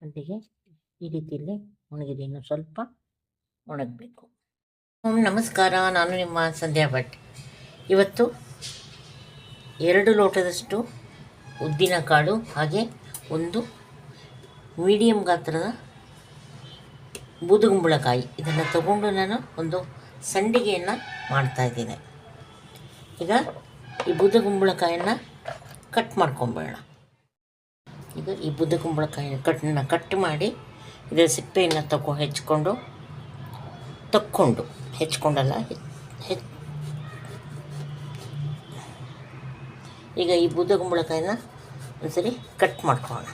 ಸಂಡಿಗೆ ಈ ರೀತಿಯಲ್ಲಿ ಒಣಗಿದೆ. ಇನ್ನು ಸ್ವಲ್ಪ ಒಣಗಬೇಕು. ನಮಸ್ಕಾರ, ನಾನು ನಿಮ್ಮ ಸಂಧ್ಯಾ ಭಟ್. ಇವತ್ತು 2 ಲೋಟದಷ್ಟು ಉದ್ದಿನಕಾಳು ಹಾಗೆ ಒಂದು ಮೀಡಿಯಮ್ ಗಾತ್ರದ ಬೂದುಗುಂಬಳಕಾಯಿ ಇದನ್ನು ತಗೊಂಡು ನಾನು ಒಂದು ಸಂಡಿಗೆಯನ್ನು ಮಾಡ್ತಾಯಿದ್ದೀನಿ. ಈಗ ಈ ಬೂದುಗುಂಬಳಕಾಯನ್ನು ಕಟ್ ಮಾಡ್ಕೊಂಬೇಡ. ಈಗ ಈ ಬೂದುಗುಂಬಳಕಾಯಿನ ಕಟ್ ಮಾಡಿ ಇದರ ಸಿಪ್ಪೆಯನ್ನು ಹೆಚ್ಕೊಂಡಲ್ಲ ಈಗ ಈ ಬೂದುಗುಂಬಳಕಾಯಿನ ಒಂದ್ಸರಿ ಕಟ್ ಮಾಡ್ಕೊಳ್ಳೋಣ.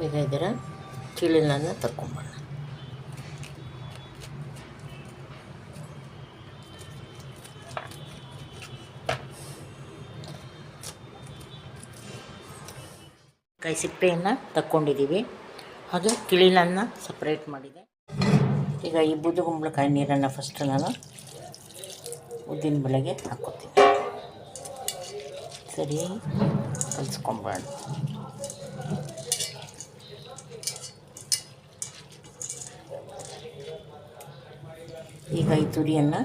ಈಗ ಇದರ ತಿಳಿಲನ್ನು ತಕ್ಕೊಂಬೋಣ. ಕಾಯಿ ಸಿಪ್ಪೆಯನ್ನು ತಕ್ಕೊಂಡಿದ್ದೀವಿ, ಹಾಗೆ ತಿಳಿಲನ್ನು ಸಪ್ರೇಟ್ ಮಾಡಿದೆ. ಈಗ ಈ ಬೂದುಗುಂಬಳಕಾಯಿ ನೀರನ್ನು ಫಸ್ಟ್ ನಾನು ಉದ್ದಿನ ಬೇಳೆಗೆ ಹಾಕ್ಕೋತೀನಿ. ಸರಿ ಕಲಿಸ್ಕೊಂಬೇಡ. ಈಗ ಈ ತುರಿಯನ್ನು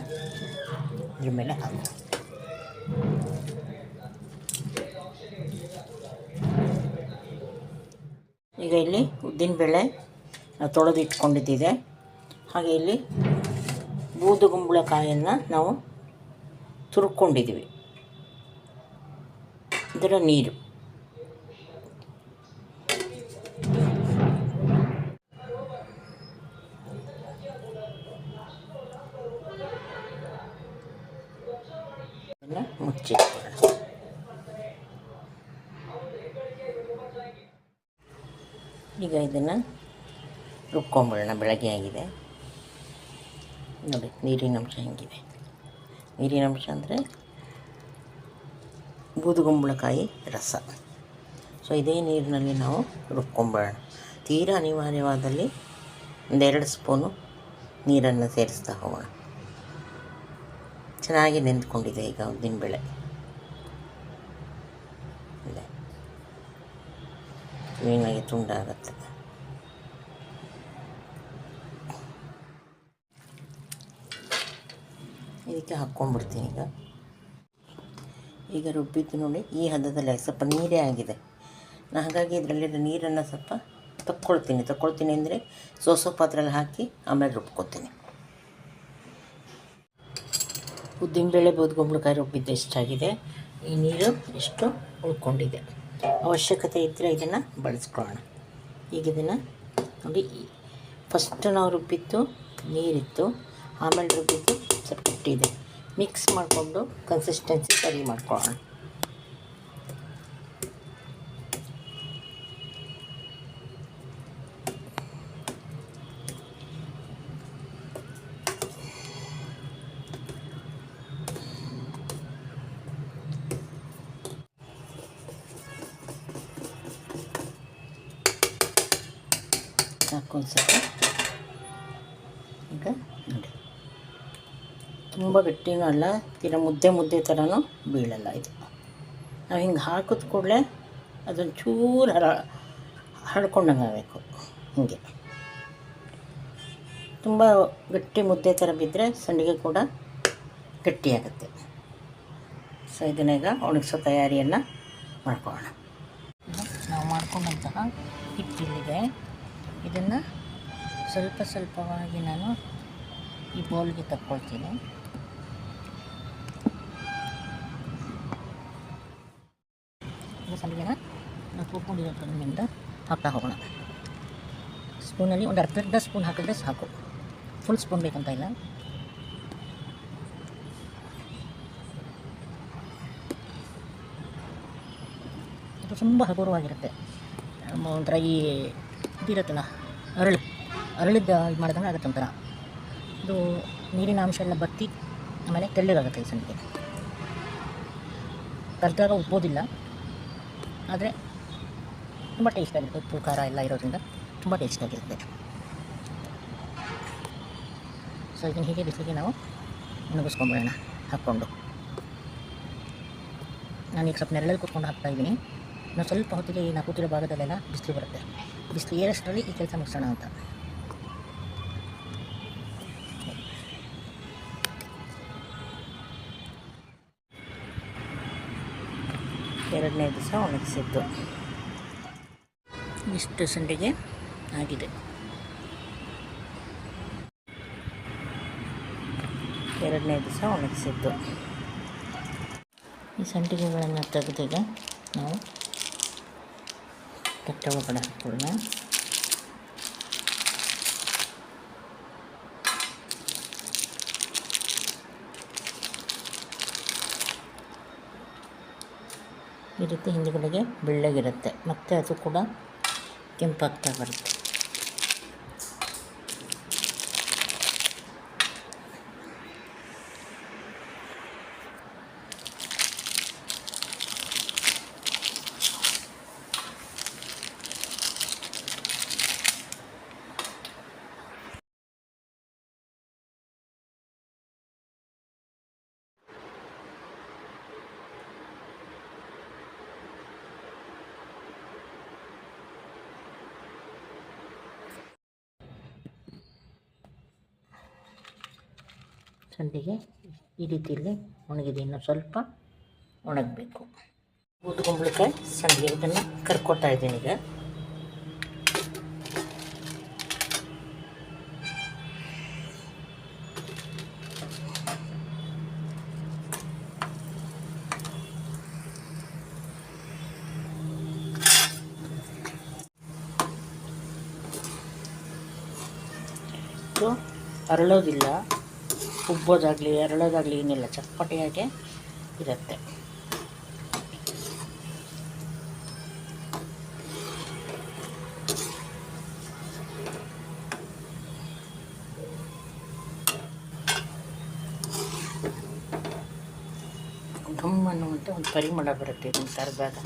ಇದ್ರ ಮೇಲೆ ಹಾಕಿ ಈಗ ಇಲ್ಲಿ ಉದ್ದಿನಬೇಳೆ ತೊಳೆದಿಟ್ಕೊಂಡಿದ್ದಿದೆ. ಹಾಗೆ ಇಲ್ಲಿ ಬೂದುಗುಂಬಳಕಾಯನ್ನು ನಾವು ತುರ್ಕೊಂಡಿದ್ದೀವಿ. ಇದರ ನೀರು ಮುಚ್ಚಿಟ್ಕೊಳ್ಳೋಣ. ಈಗ ಇದನ್ನು ರುಬ್ಕೊಂಬಿಡೋಣ. ಬೆಳಗ್ಗೆ ಆಗಿದೆ ನೋಡಿ, ನೀರಿನ ಅಂಶ ಹೆಂಗಿದೆ. ನೀರಿನ ಅಂಶ ಅಂದರೆ ಬೂದುಗುಂಬಳಕಾಯಿ ರಸ. ಸೊ ಇದೇ ನೀರಿನಲ್ಲಿ ನಾವು ರುಬ್ಕೊಂಬಿಡೋಣ. ತೀರಾ ಅನಿವಾರ್ಯವಾದಲ್ಲಿ 1-2 ಸ್ಪೂನು ನೀರನ್ನು ಸೇರಿಸ್ತಾ ಹೋಗೋಣ. ಚೆನ್ನಾಗಿ ನೆಂದ್ಕೊಂಡಿದೆ ಈಗ ಉದ್ದಿನಬೇಳೆ. ಕ್ಲೀನಾಗಿ ತುಂಡಾಗತ್ತೆ. ಇದಕ್ಕೆ ಹಾಕ್ಕೊಂಡ್ಬಿಡ್ತೀನಿ. ಈಗ ರುಬ್ಬಿದ್ದು ನೋಡಿ, ಈ ಹದದಲ್ಲಿ ಸ್ವಲ್ಪ ನೀರೇ ಆಗಿದೆ. ನಾನು ಹಾಗಾಗಿ ಇದರಲ್ಲಿರೋ ನೀರನ್ನು ಸ್ವಲ್ಪ ತಕ್ಕೊಳ್ತೀನಿ ಅಂದರೆ ಸೋಸೋ ಪಾತ್ರೆಯಲ್ಲಿ ಹಾಕಿ ಆಮೇಲೆ ರುಬ್ಕೊತೀನಿ. ಉದ್ದಿನಬೇಳೆ ಬೂದುಗುಂಬಳಕಾಯಿ ರುಬ್ಬಿದ್ದು ಎಷ್ಟಾಗಿದೆ, ಈ ನೀರು ಎಷ್ಟು ಉಳ್ಕೊಂಡಿದೆ. ಅವಶ್ಯಕತೆ ಇದ್ದರೆ ಇದನ್ನು ಬಳಸ್ಕೊಳ್ಳೋಣ. ಈಗ ಇದನ್ನು ನೋಡಿ, ಫಸ್ಟ್ ನಾವು ರುಬ್ಬಿದ್ದು ನೀರಿತ್ತು, ಆಮೇಲೆ ರುಬ್ಬಿದ್ದು ಸ್ವಲ್ಪ ಹಿಟ್ಟಿದೆ. ಮಿಕ್ಸ್ ಮಾಡಿಕೊಂಡು ಕನ್ಸಿಸ್ಟೆನ್ಸಿ ಸರಿ ಮಾಡ್ಕೊಳ್ಳೋಣ. ಸಾಕು ಅನ್ಸುತ್ತೆ. ಈಗ ನೋಡಿ, ತುಂಬ ಗಟ್ಟಿನೂ ಅಲ್ಲ, ತೀರ ಮುದ್ದೆ ಥರನೂ ಬೀಳಲ್ಲ ಇದು. ನಾವು ಹಿಂಗೆ ಹಾಕಿದ ಕೂಡಲೇ ಅದೊಂದು ಚೂರು ಹರಡ್ಕೊಂಡಂಗೆ ಆಗಬೇಕು. ಹೀಗೆ ತುಂಬ ಗಟ್ಟಿ ಮುದ್ದೆ ಥರ ಬಿದ್ದರೆ ಸಂಡಿಗೆ ಕೂಡ ಗಟ್ಟಿಯಾಗುತ್ತೆ. ಸೊ ಇದನ್ನೀಗ ಒಣಗಿಸೋ ತಯಾರಿಯನ್ನು ಮಾಡ್ಕೊಳ್ಳೋಣ. ನಾವು ಮಾಡ್ಕೊಂಡಂತಹ ಹಿಟ್ಟಿಲ್ಲಿದೆ. ಇದನ್ನು ಸ್ವಲ್ಪವಾಗಿ ನಾನು ಈ ಬೌಲ್ಗೆ ತಕ್ಕೊಳ್ತೀನಿ. ಸಂಡಿಗೆನ ನಾವು ಕೂತ್ಕೊಂಡಿರೋ ಕಡಿಮೆಯಿಂದ ಹಾಕ್ತಾ ಹೋಗೋಣ. ಸ್ಪೂನಲ್ಲಿ ಒಂದು ಅರ್ಧ ಸ್ಪೂನ್ ಹಾಕಿದ್ರೆ ಸಾಕು, ಫುಲ್ ಸ್ಪೂನ್ ಬೇಕಂತ ಇಲ್ಲ. ಇದು ತುಂಬ ಹಗುರವಾಗಿರುತ್ತೆ. ಒಂಥರ ಈ ಇದಿರುತ್ತಲ್ಲ, ಅರಳಿದ್ದು ಇದು ಮಾಡಿದಂಗೆ ಆಗುತ್ತೆ ಒಂಥರ. ಇದು ನೀರಿನ ಅಂಶ ಎಲ್ಲ ಬತ್ತಿ ಆಮೇಲೆ ತೆಳ್ಳಗಾಗುತ್ತೆ ಈ ಸಂಡಿಗೆ. ಕರೆದಾಗ ಉಪ್ಪೋದಿಲ್ಲ, ಆದರೆ ತುಂಬ ಟೇಸ್ಟಾಗಿರುತ್ತೆ. ಉಪ್ಪು ಖಾರ ಎಲ್ಲ ಇರೋದ್ರಿಂದ ತುಂಬ ಟೇಸ್ಟಾಗಿರುತ್ತೆ. ಸೊ ಇದನ್ನು ಹೀಗೆ ಬಿಸಿಲಿಗೆ ನಾವು ಒಣಗಿಸ್ಕೊಂಬಿಡೋಣ ಹಾಕ್ಕೊಂಡು. ನಾನೀಗ ಸ್ವಲ್ಪ ನೆರಳಲ್ಲಿ ಕೂತ್ಕೊಂಡು ಹಾಕ್ತಾಯಿದ್ದೀನಿ. ನಾವು ಸ್ವಲ್ಪ ಹೊತ್ತಿಗೆ ನಾವು ಕೂತಿರೋ ಭಾಗದಲ್ಲೆಲ್ಲ ಬಿಸಿಲು ಬರುತ್ತೆ. ಬಿಸಿಲು ಏರಷ್ಟರಲ್ಲಿ ಈ ಕೆಲಸ ಮುಗಿಸೋಣ ಅಂತ. ಎರಡನೇ ದಿವಸ ಒಣಗಿಸಿದ್ದು ಇಷ್ಟು ಸಂಡಿಗೆ ಆಗಿದೆ. ಎರಡನೇ ದಿವಸ ಒಣಗಿಸಿದ್ದು ಈ ಸಂಡಿಗೆಗಳನ್ನು ತೆಗೆದಾಗ ನಾವು ತಟ್ಟೆ ಒಳಗಡೆ ಹಾಕ್ಕೊಳ್ಳೋಣ. ಈ ರೀತಿ ಹಿಂದುಗಡೆಗೆ ಬೆಳ್ಳಗಿರುತ್ತೆ, ಮತ್ತು ಅದು ಕೂಡ ಕೆಂಪಾಗ್ತಾ ಬರುತ್ತೆ. ಸಂಡಿಗೆ ಈ ರೀತಿಯಲ್ಲಿ ಒಣಗಿದೆ. ಇನ್ನು ಸ್ವಲ್ಪ ಒಣಗಬೇಕು. ಊದ್ಕೊಂಬಳಕಾಯಿ ಸಂಡಿಗೆ ಇದನ್ನು ಕರ್ಕೊತಾ ಇದ್ದೀನಿ ಈಗ. ಇದು ಅರಳೋದಿಲ್ಲ, ಉಬ್ಬೋದಾಗಲಿ ಅರಳೋದಾಗಲಿ ಏನಿಲ್ಲ, ಚಪ್ಪಟೆಯಾಗೆ ಇರುತ್ತೆ. ಘಮ್ ಅನ್ನುವಂಥ ಒಂದು ಪರಿಮಳ ಬರುತ್ತೆ ಇದನ್ನು ಕರೆದಾಗ.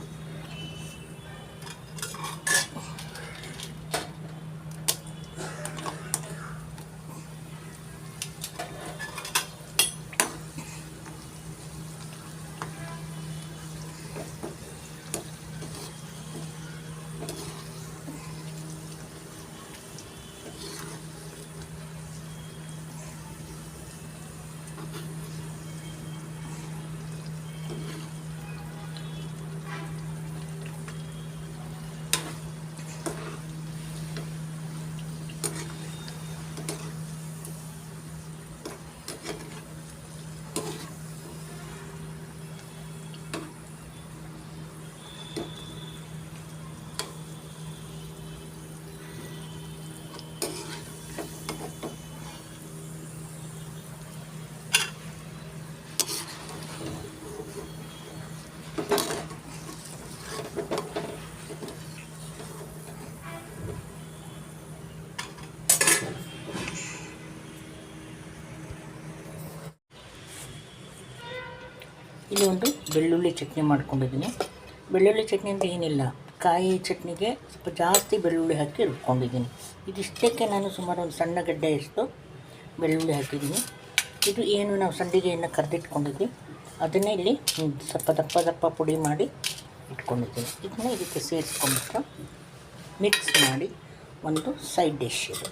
ಇಲ್ಲಿ ಒಂದು ಬೆಳ್ಳುಳ್ಳಿ ಚಟ್ನಿ ಮಾಡ್ಕೊಂಡಿದ್ದೀನಿ. ಬೆಳ್ಳುಳ್ಳಿ ಚಟ್ನಿ ಅಂತ ಏನಿಲ್ಲ, ಕಾಯಿ ಚಟ್ನಿಗೆ ಸ್ವಲ್ಪ ಜಾಸ್ತಿ ಬೆಳ್ಳುಳ್ಳಿ ಹಾಕಿ ರುಬ್ಕೊಂಡಿದ್ದೀನಿ. ಇದಿಷ್ಟಕ್ಕೆ ನಾನು ಸುಮಾರು ಒಂದು ಸಣ್ಣ ಗಡ್ಡೆಯಷ್ಟು ಬೆಳ್ಳುಳ್ಳಿ ಹಾಕಿದ್ದೀನಿ. ಇದು ಏನು ನಾವು ಸಂಡಿಗೆಯನ್ನು ಕರೆದಿಟ್ಕೊಂಡಿದ್ವಿ ಅದನ್ನೇ ಇಲ್ಲಿ ಸ್ವಲ್ಪ ದಪ್ಪ ದಪ್ಪ ಪುಡಿ ಮಾಡಿ ಇಟ್ಕೊಂಡಿದ್ದೀನಿ. ಇದನ್ನ ಇದಕ್ಕೆ ಸೇರಿಸ್ಕೊಂಡ್ಬಿಟ್ಟು ಮಿಕ್ಸ್ ಮಾಡಿ ಒಂದು ಸೈಡ್ ಡಿಶ್ ಇದು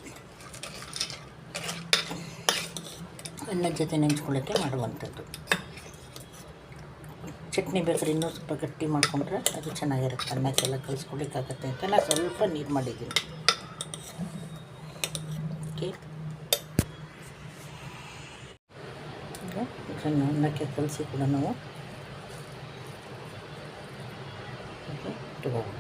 ಅನ್ನದ ಜೊತೆ ನೆಂಚ್ಕೊಳ್ಳೋಕ್ಕೆ ಮಾಡುವಂಥದ್ದು. ಚಟ್ನಿ ಬೇಕಾದ್ರೆ ಇನ್ನೂ ಸ್ವಲ್ಪ ಗಟ್ಟಿ ಮಾಡಿಕೊಂಡ್ರೆ ಅದು ಚೆನ್ನಾಗಿರುತ್ತೆ. ಅನ್ನಕ್ಕೆಲ್ಲ ಕಲಿಸ್ಕೊಳ್ಲಿಕ್ಕಾಗತ್ತೆ ಅಂತ ನಾನು ಸ್ವಲ್ಪ ನೀರು ಮಾಡಿದ್ದೀನಿ. ಓಕೆ, ಈಗ ಇದನ್ನು ಅನ್ನಕ್ಕೆ ಕಲಿಸಿ ಕೂಡ ನಾವು ಇಟ್ಕೋಬೋದು.